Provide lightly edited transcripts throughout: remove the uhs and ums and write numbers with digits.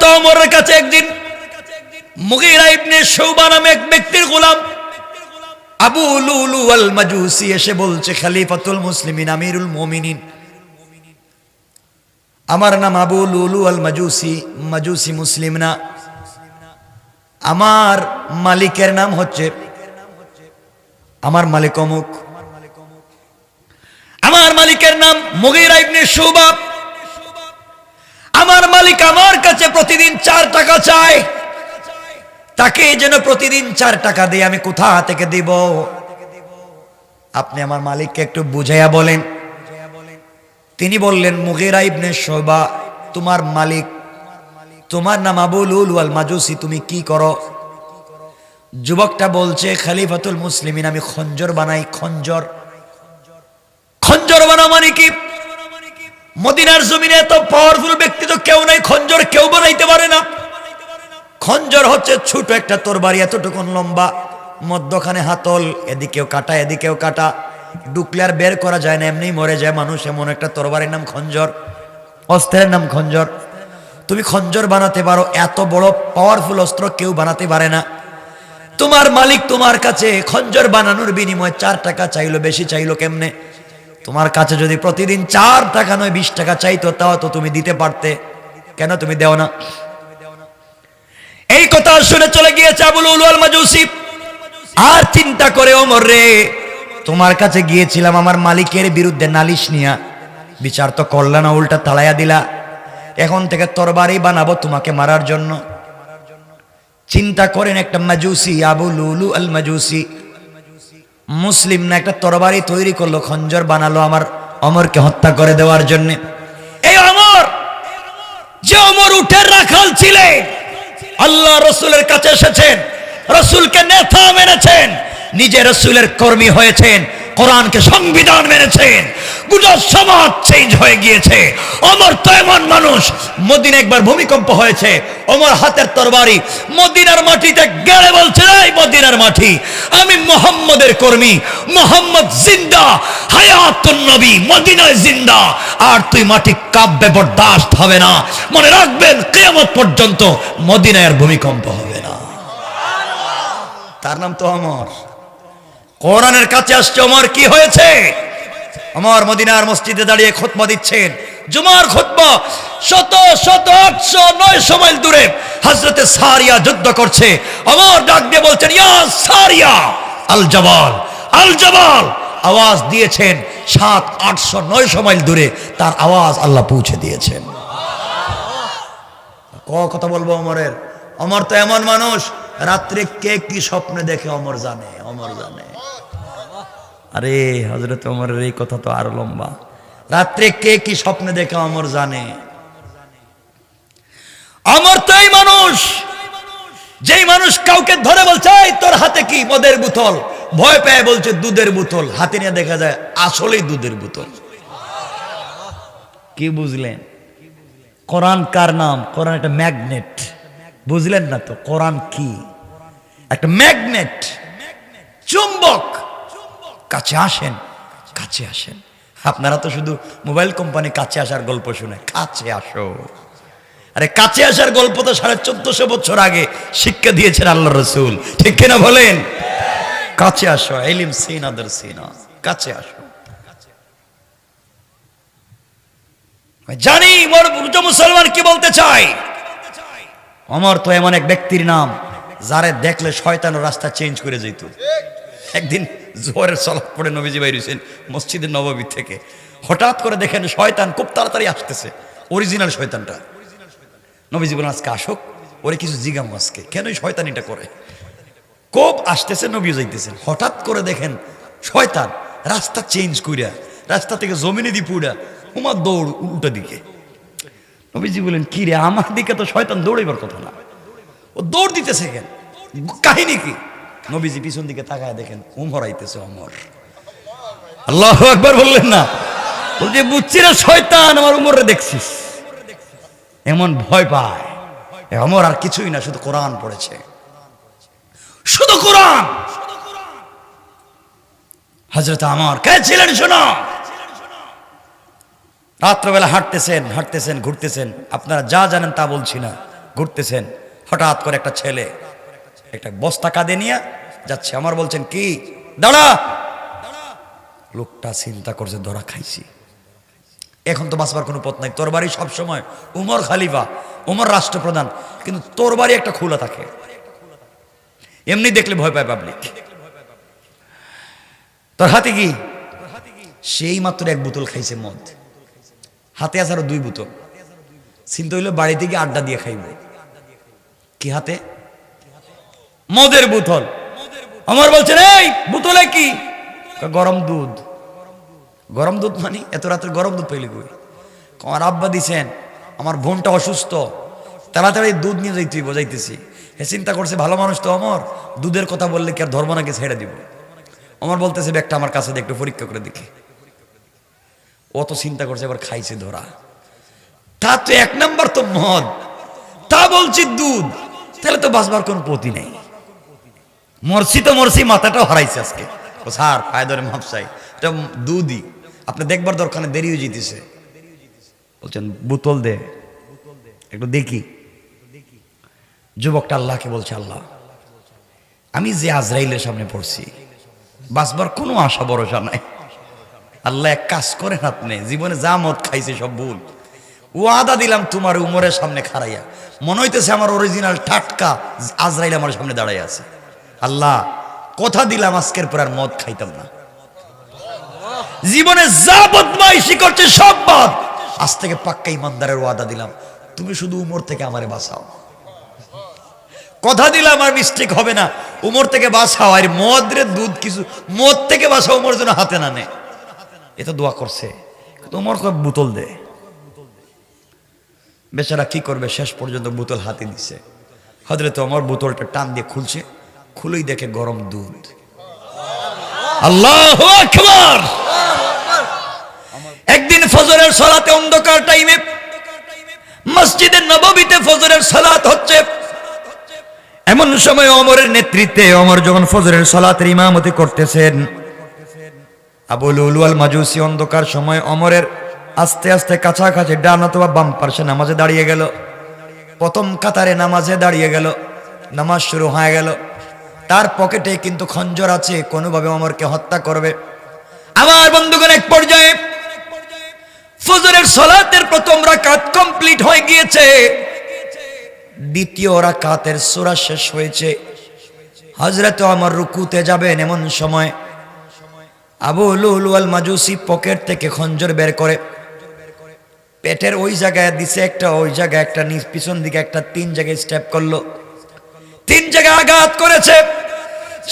হযরত ওমরের কাছে একদিন মুগীরা ইবনে শুবা নামে এক ব্যক্তির গোলাম আবু লুলু আল মাজুসি এসে বলছে, খলিফাতুল মুসলিমিন আমিরুল মুমিনিন, আমার নাম আবু লুলু আল মাজুসি, মাজুসি মুসলিম না, আমার মালিকের নাম হচ্ছে, আমার মালিক অমুক, আমার মালিকের নাম মুগীরা ইবনে শুবা, আমার মালিক আমার কাছে প্রতিদিন 4 টাকা চায়, তাকে যেন প্রতিদিন 4 টাকা দিয়ে আমি কোথা থেকে দিব? আপনি আমার মালিককে একটু বুঝাইয়া বলেন। তিনি বললেন, মুগীরা ইবনে শুবা তোমার মালিক, তোমার নাম আবু লুলু আল মাজুসি, তুমি কি করো? যুবকটা বলছে, খলিফাতুল মুসলিমিন আমি খঞ্জর বানাই। খঞ্জর? খঞ্জর বানাও মানে কি? মদিনার জমিনে এত পাওয়ারফুল ব্যক্তি তো কেউ নাই, খঞ্জর কেউ বানাইতে পারে না। খঞ্জর হচ্ছে ছোট একটা তরবারি, এতটুকুন লম্বা, মধ্যখানে হাতল, এদিকেও কাটা এদিকেও কাটা, ঢুকলে আর বের করা যায় না, এমনি মরে যায় মানুষ, এমন একটা তরবারির নাম খঞ্জর, অস্ত্রের নাম খঞ্জর। তুমি খঞ্জর বানাতে পারো, এত বড় পাওয়ারফুল অস্ত্র কেউ বানাতে পারে না। তোমার মালিক তোমার কাছে খঞ্জর বানানোর বিনিময়ে 4 টাকা চাইলো, বেশি চাইলো কেমনে? তোমার কাছে যদি প্রতিদিন 4 টাকা নয় 20 টাকা চাইতো, তাও তো তুমি দিতে পারতে, কেন তুমি দেও না? এই কথা শুনে চলে গিয়েছে আবু লুলু আল মাজুসি। আর চিন্তা করে, ওমর রে, তোমার কাছে গিয়েছিলাম আমার মালিকের বিরুদ্ধে নালিশ নিয়া, বিচার তো করলা না, উল্টা তাড়াইয়া দিলা, এখন থেকে তরবারি বানাবো তোমাকে মারার জন্য। চিন্তা করেন, একটা মাজুসি, আবু লুলু আল মাজুসি, মুসলিম না, একটা তরবারি তৈরি করলো, খঞ্জর বানালো আমার ওমরকে হত্যা করে দেওয়ার জন্য। এই ওমর, যে ওমর উঠের রাখাল ছিলেন, আল্লাহ রসুলের কাছে এসেছেন, রসুলকে নেতা মেনেছেন, নিজে রসুলের কর্মী হয়েছেন, কোরআনকে সংবিধান মেনেছেন, গোটা সমাজ চেঞ্জ হয়ে গিয়েছে। ওমর তো এমন মানুষ, মদিনা একবার ভূমিকম্প হয়েছে, ওমর হাতের তরবারি মদিনার মাটিতে গেড়ে বলছে, এই মদিনার মাটি, আমি মুহাম্মদের কর্মী, মুহাম্মদ জিন্দা, হায়াতুন নবী, মদিনায় জিন্দা, আর তুই মাটি কাঁপবে, বরদাস্ত হবে না। মনে রাখবেন, কিয়ামত পর্যন্ত মদিনার ভূমিকম্প হবে না। তার নাম তো ওমর। কোরআনের কাছে আসছে ওমর, কি হয়েছে? ওমর মদিনার মসজিদে দাঁড়িয়ে খুতবা দিচ্ছেন, জুমার খুতবা, 700-800-900 মাইল দূরে হযরতে সারিয়া যুদ্ধ করছে। ওমর ডাক দিয়ে বলছেন, ইয়া সারিয়া আল জাবাল, আল জাবাল, আওয়াজ দিয়েছেন 700-800-900 মাইল দূরে, তার আওয়াজ আল্লাহ পৌঁছে দিয়েছেন। কথা বলবো ওমরের? ওমর তো এমন মানুষ, রাত্রে কে কি স্বপ্নে দেখে ওমর জানে, ওমর জানে। আরে হযরত ওমরের এই কথা তো আরো লম্বা। রাত্রে কে কি স্বপ্নে দেখে ওমর জানে। ওমর তো এই মানুষ, যেই মানুষ কাউকে ধরে বলছে, এই তোর হাতে কি? মদের বোতল। ভয় পেয়ে বলছে দুধের বোতল, হাতে নিয়ে দেখা যায় আসলেই দুধের বোতল। কি বুঝলেন? কোরআন কার নাম? কোরআন একটা ম্যাগনেট, বুঝলেন না তো? কোরআন কি? একটা ম্যাগনেট, চুম্বক। কাছে আসেন, কাছে আসেন। আপনারা তো শুধু মোবাইল কোম্পানি কাছে আসার গল্প শুনে, কাছে আসো। আরে কাছে আসার গল্প তো 1450 বছর আগে শিক্ষা দিয়েছেন আল্লাহ রসুল, ঠিক কিনা বলেন? কাছে আসো, ইলম সিনা দের সিনা, কাছে আসো। জানি মুসলমান কি বলতে চাই। ওমর তো এমন এক ব্যক্তির নাম, যারে দেখলে শয়তান রাস্তা চেঞ্জ করে যেত। একদিন জোহরের সালাত পড়ে নবীজি বাইর হইছেন মসজিদে নববী থেকে, হঠাৎ করে দেখেন শয়তান খুব তাড়াতাড়ি আসতেছে, অরিজিনাল শয়তানটা। নবীজি বলেন, আজকে আসুক, ওরে কিছু জিগাম আজকে, কেন শয়তান এটা করে? খুব আসতেছে, নবীও যাইতেছেন, হঠাৎ করে দেখেন শয়তান রাস্তা চেঞ্জ কইরা, রাস্তা থেকে জমিনে দি পুরা উমার দৌড় উল্টা দিকে। নবীজি বলেন, কি রে, আমার দিকে তো শয়তান দৌড়াইবার কথা না, ও দৌড় দিতেছে কেন? কাহিনী কি? নবীজি পিছন দিকে তাকায় দেখেন ওমর আইতেছে। ওমর, আল্লাহু আকবার বললেন না? বলছে, বুঝছি না শয়তান, আমার উমরে দেখছিস। এমন ভয় পায়। ওমর আর কিছুই না, শুধু কোরআন পড়েছে, শুধু কোরআন। হযরত ওমর কে ছিলেন শোনো। রাত্রবেলা হাঁটতেছেন, হাঁটতেছেন, ঘুরতেছেন, আপনারা যা জানেন তা বলছি না, ঘুরতেছেন, হঠাৎ করে একটা ছেলে একটা বস্তা কাঁধে নিয়ে যাচ্ছে। আমার বলছেন কি, দাঁড়া। লোকটা চিন্তা করছে ধরা খাইছি, এখন তো বাঁচবার কোনো পথ নাই। তোর বাড়ি সবসময় উমর খালিফা, উমর রাষ্ট্রপ্রধান, কিন্তু তোর বাড়ি একটা খোলা থাকে, এমনি দেখলে ভয় পায় পাবলিক। তোর হাতে কি? সেই মাত্র এক বোতল খাইছে মদ, হাতে আছে আরো 2 বোতল। চিন্তা হইলো বাড়িতে গিয়ে আড্ডা দিয়ে খাইব। কি হাতে? মদের বোতল। আমার বলছেন এই বোতলে কি? গরম দুধ। গরম দুধ মানে এত রাত্রে গরম দুধ পাইলে কই? আমার আব্বা দিছেন, আমার বোনটা অসুস্থ, তাড়াতাড়ি দুধ নিয়ে যাইতেছি। হে চিন্তা করছে ভালো মানুষ তো অমর, দুধের কথা বললে কি আর ধর্ম নাকি ছেড়ে দিব? আমার বলতেছে ব্যাগটা আমার কাছে একটু পরীক্ষা করে দেখি। ও তো চিন্তা করছে এবার খাইছে ধরা। তা তো 1 নাম্বার তো মদ, তা বলছি দুধ, তাহলে তো বাঁচবার কোন পথি নেই। মরছি তো মরছি, মাথাটাও হারাইছে আজকে। ও স্যার পায়ে ধরে মাপ চাই, এটা দুধই, আপনি দেখবার দরকার দেরি হয়ে যেতেছে। বলছেন বোতল দে একটু দেখি। যুবকটা আল্লাহকে বলছে, আল্লাহ আমি যে আজরাইলের সামনে পড়ছি, বাঁচবার কোনো আশা ভরসা নাই। আল্লাহ এক কাজ করেন, আপনি জীবনে যা মদ খাইছে সব ভুল, ওয়াদা দিলাম তোমার উমরের সামনে খাড়াইয়া, মনে হইতেছে আমার অরিজিনাল টাটকা আজরাইল আমার সামনে দাঁড়াই আছে। আল্লাহ কথা দিলাম আজকের পর আর মদ খাইতাম না, জীবনে যা বদমাইশি করছে সব বাদ, আজ থেকে পাক্কা ইমানদারের ওয়াদা দিলাম, তুমি শুধু উমর থেকে আমারে বাঁচাও। কথা দিলাম আর মিস্টেক হবে না, উমর থেকে বাঁচাও। আর মদ রে দুধ কিছু, মদ থেকে বাঁচাও উমর যেন হাতে না নেয়। এটা দোয়া করছে, উমর বোতল দে। বেচারা কি করবে, শেষ পর্যন্ত বোতল হাতে দিছে। হযরত ওমর বোতলটা টান দিয়ে খুলছে, খুলেই দেখে গরম দুধ। আল্লাহু আকবার। একদিন ফজরের সালাতে অন্ধকার টাইমে মসজিদে নববীতে ফজরের সালাত হচ্ছে, এমন সময় ওমরের নেতৃত্বে ওমর যখন ফজরের সালাতের ইমামতি করতেছেন, আবু লুলু আল মাজুসি অন্ধকার সময় ওমরের আস্তে আস্তে কাছাকাছি ডান অথবা বাম পাশে নামাজে দাঁড়িয়ে গেল। প্রথম কাতারে নামাজে দাঁড়িয়ে গেল, নামাজ শুরু হয়ে গেল। তার পকেটে কিন্তু খঞ্জর আছে, কোনোভাবে ওমরকে হত্যা করবে। আমার বন্ধুগণ, এক পর্যায়ে ফজরের সালাতের প্রথম রাকাত কমপ্লিট হয়ে গিয়েছে, দ্বিতীয় রাকাতের সূরা শেষ হয়েছে, হযরত ওমর রুকুতে যাবেন, এমন সময় আবু লুলু আল মাজুসি পকেট থেকে খঞ্জর বের করে পেটের ওই জায়গায় দিছে একটা, ওই জায়গায় একটা, নিজ পিছন দিকে একটা, 3 জায়গায় স্টেপ করলো, 3 জায়গায় আঘাত করেছে।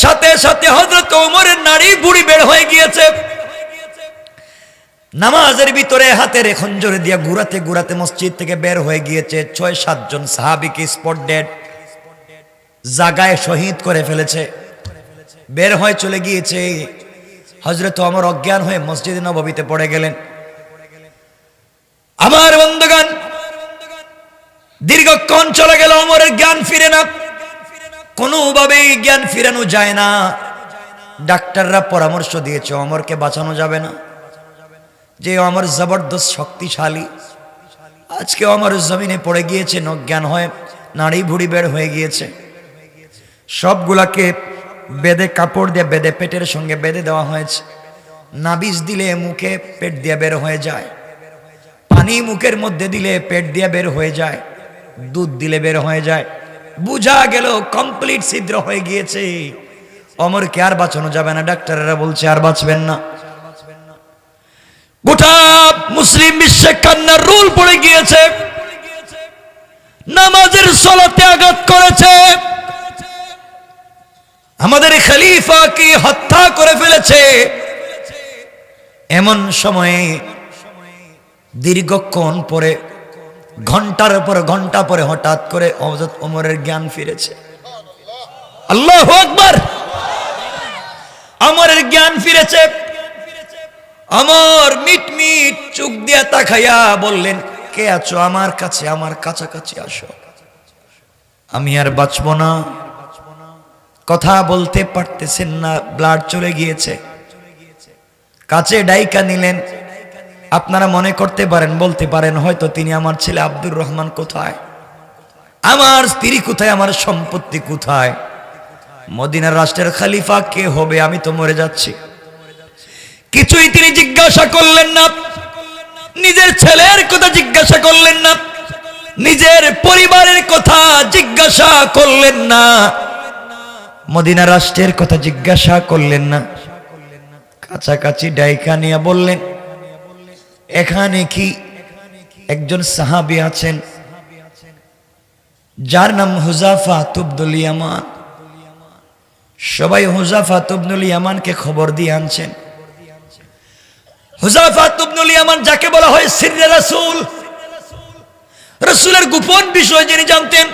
সাথে সাথে হযরত ওমরের নাড়ি বুড়ি বের হয়ে গিয়েছে। নামাজের ভিতরে হাতের খঞ্জর দিয়ে ঘুরাতে ঘুরাতে মসজিদ থেকে বের হয়ে গিয়েছে। 6-7 জন সাহাবীকে স্পট ডেড, জায়গায় শহীদ করে ফেলেছে, বের হয়ে চলে গিয়েছে। হযরত ওমর অজ্ঞান হয়ে মসজিদে নববীতে পড়ে গেলেন। আমার বন্ধুগণ, দীর্ঘক্ষণ চলে গেল, ওমরের জ্ঞান ফিরে না, কোনোভাবেই জ্ঞান ফিরানো যায় না। ডাক্তাররা পরামর্শ দিয়েছে ওমরকে বাঁচানো যাবে না, যে ওমর জবরদস্ত শক্তিশালী। আজকে ওমর জমিনে পড়ে গিয়েছে, অজ্ঞান হয়ে নাড়ি ভুড়ি বের হয়ে গিয়েছে। সবগুলাকে বেঁধে, কাপড় দিয়ে বেঁধে, পেটের সঙ্গে বেঁধে দেওয়া হয়েছে। নাবিজ দিলে মুখে পেট দিয়ে বের হয়ে যায়, পানি মুখের মধ্যে দিলে পেট দিয়ে বের হয়ে যায়, দুধ দিলে বের হয়ে যায়। বুঝা গেল কমপ্লিট ছিদ্র হয়ে গিয়েছে, ওমরকে আর বাঁচানো যাবে না। ডাক্তাররা বলছে আর বাঁচবেন না। গোটা মুসলিম বিশ্বে কান্নার রোল পড়ে গিয়েছে, নামাজের সালাতে আঘাত করেছে, আমাদের খলিফাকে হত্যা করে ফেলেছে। এমন সময়ে দীর্ঘক্ষণ পরে, ঘন্টার পর ঘন্টা পরে হঠাৎ করে হযরত ওমরের জ্ঞান ফিরেছে। আল্লাহু আকবার। ওমরের জ্ঞান ফিরেছে। ওমর মিটমিট চোখ দিয়ে তাকাইয়া বললেন, কে আছো আমার কাছে, আমার কাছাকাছি আসো, আমি আর বাঁচব না। কথা বলতে পারতেছেন না, ব্লাড চলে গিয়েছে। কাছে ডাইকা নিলেন। আপনারা মনে করতে পারেন, বলতে পারেন হয়তো তিনি আমার ছেলে আব্দুর রহমান কোথায়, আমার স্ত্রী কোথায়, আমার সম্পত্তি কোথায়, মদিনার রাষ্ট্রের খলিফা কে হবে, আমি তো মরে যাচ্ছি। কিছুই তিনি জিজ্ঞাসা করলেন না, নিজের ছেলের কথা জিজ্ঞাসা করলেন না, নিজের পরিবারের কথা জিজ্ঞাসা করলেন না, মদিনা রাষ্ট্রের কথা জিজ্ঞাসা করলেন না। কাছাকাছি ডাইকা নিয়ে বললেন, এখানে কি একজন সাহাবী আছেন যার নাম হুযাফা ইবনুল ইয়ামান? সবাই হুযাফা ইবনুল ইয়ামানকে খবর দিয়ে আনছেন। হুযাফা ইবনুল ইয়ামান যাকে বলা হয় সিররে রাসূল, রাসূলের গোপন বিষয় যিনি জানতেন,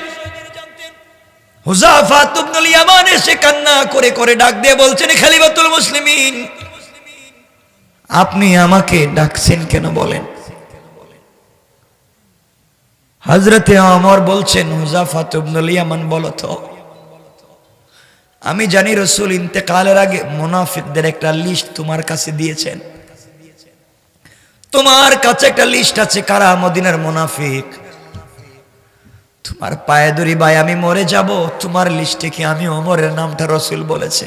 হুযাফা ইবনুল ইয়ামান এসে কান্না করে করে ডাক দিয়ে বলছেন, খলিফাতুল মুসলিমিন, আপনি আমাকে ডাকছেন কেন বলেন? হযরতে ওমর বলছেন, হুযাফা ইবনুল ইয়ামান, বলো তো, আমি জানি রাসূল ইন্তেকালের আগে মুনাফিকদের একটা লিস্ট তোমার কাছে দিয়েছেন, তোমার কাছে একটা লিস্ট আছে কারা মদিনার মুনাফিক। তোমার পায়ে ধরি ভাই, আমি মরে যাব, তোমার লিস্টে কি আমি ওমরের নামটা রাসূল বলেছে?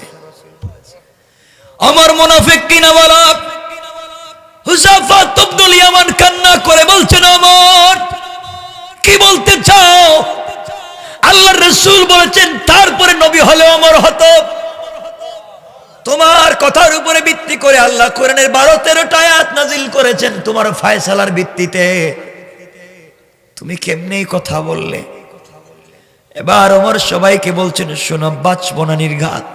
ওমর মুনাফিক কিনা বলা? হুযাফা ইবনুল ইয়ামান কান্না করে বলছেন, ওমর কি বলতে চাও? আল্লাহর রাসূল বলেছেন তারপরে নবী হলে ওমর হতো। তোমার কথার উপরে ভিত্তি করে আল্লাহ কোরআনের 12-13টা আয়াত নাজিল করেছেন তোমার ফয়সালার ভিত্তিতে, তুমি কেমনে এই কথা বললে? এবার ওমর সবাইকে বলছেন, শোনো, বাঁচব না নির্ঘাত।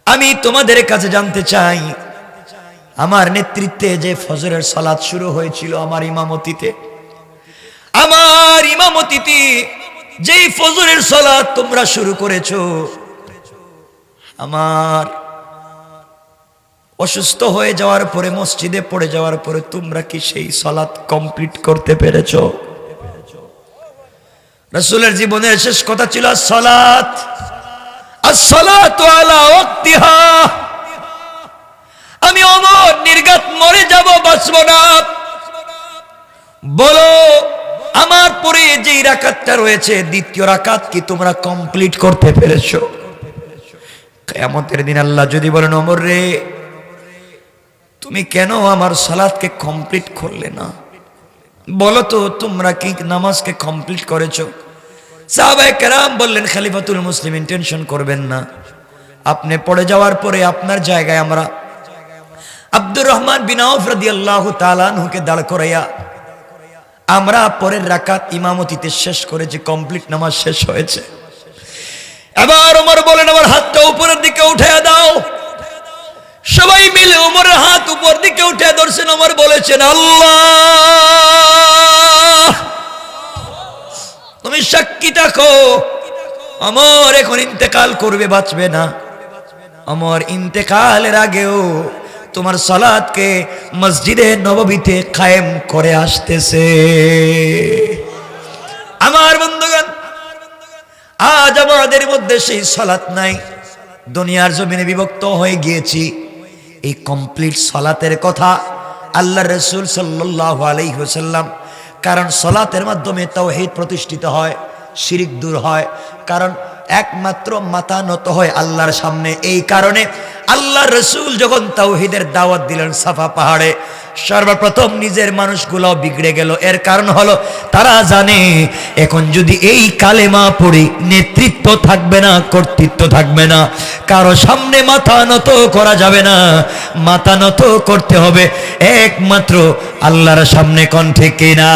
আমি তোমাদের কাছে জানতে চাই, আমার নেতৃত্বে যে ফজরের সালাত শুরু হয়েছিল আমার ইমামতিতে যেই ফজরের সালাত তোমরা শুরু করেছো, আমার অসুস্থ হয়ে যাওয়ার পরে, মসজিদে পড়ে যাওয়ার পরে তোমরা কি সেই সালাত কমপ্লিট করতে পেরেছো? রাসূলের জীবনের শেষ কথা ছিল সালাত, as-salatu ala ওয়াক্তিহা। আমি ওমর নির্ঘাত মরে যাব, বাঁচব না। বলো, আমার পরে যে রাকাতটা রয়েছে, দ্বিতীয় রাকাত কি তোমরা কমপ্লিট করতে পেরেছো? কিয়ামতের দিন আল্লাহ যদি বলেন, ওমর রে, তুমি কেন আমার সালাতকে কমপ্লিট করলে না? বলো তো, তোমরা কি নামাজকে কমপ্লিট করেছো? সাহাবায়ে কেরাম বললেন, খলিফাতুল মুসলিমিন, টেনশন করবেন না, আপনি পড়ে যাওয়ার পরে আপনার জায়গায় আমরা আব্দুর রহমান বিন আউফ রাদিয়াল্লাহু তাআলা আনহুকে দাঁড় করাইয়া আমরা পরের রাকাত ইমামতিতে শেষ করেছি, কমপ্লিট নামাজ শেষ হয়েছে। এবার ওমর বলেন, আমার হাতটা উপরের দিকে উঠাইয়া দাও। সবাই মিলে ওমরের হাত উপর দিকে উঠে ধরছেন। ওমর বলেছেন, আল্লাহ তুমি সাক্ষী থাকো, ওমর এখন ইন্তেকাল করবে, বাঁচবে না। ওমর ইন্তেকালের আগেও তোমার সালাতকে মসজিদে নববীতে কায়েম করে আসতেছে। আমার বন্ধুগণ, আজ আমাদের মধ্যে সেই সালাত নাই, দুনিয়ার জমিনে বিভক্ত হয়ে গিয়েছি। এই কমপ্লিট সালাতের কথা আল্লাহর রাসূল সাল্লাল্লাহু আলাইহি ওয়াসাল্লাম, কারণ সালাতের মাধ্যমে তাওহীদ প্রতিষ্ঠিত হয়, শিরক দূর হয়, কারণ একমাত্র মাথা নত হয় আল্লাহর সামনে। এই কারণে আল্লাহর রাসূল যখন তাওহীদের দাওয়াত দিলেন সাফা পাহাড়ে, সর্বপ্রথম নিজের মানুষগুলো বিগড়ে গেল। এর কারণ হলো তারা জানে এখন যদি এই কালেমা পড়ি, নেতৃত্ব থাকবে না, কর্তৃত্ব থাকবে না, কারো সামনে মাথা নত করা যাবে না, মাথা নত করতে হবে একমাত্র আল্লাহর সামনে। কোন ঠিক কিনা?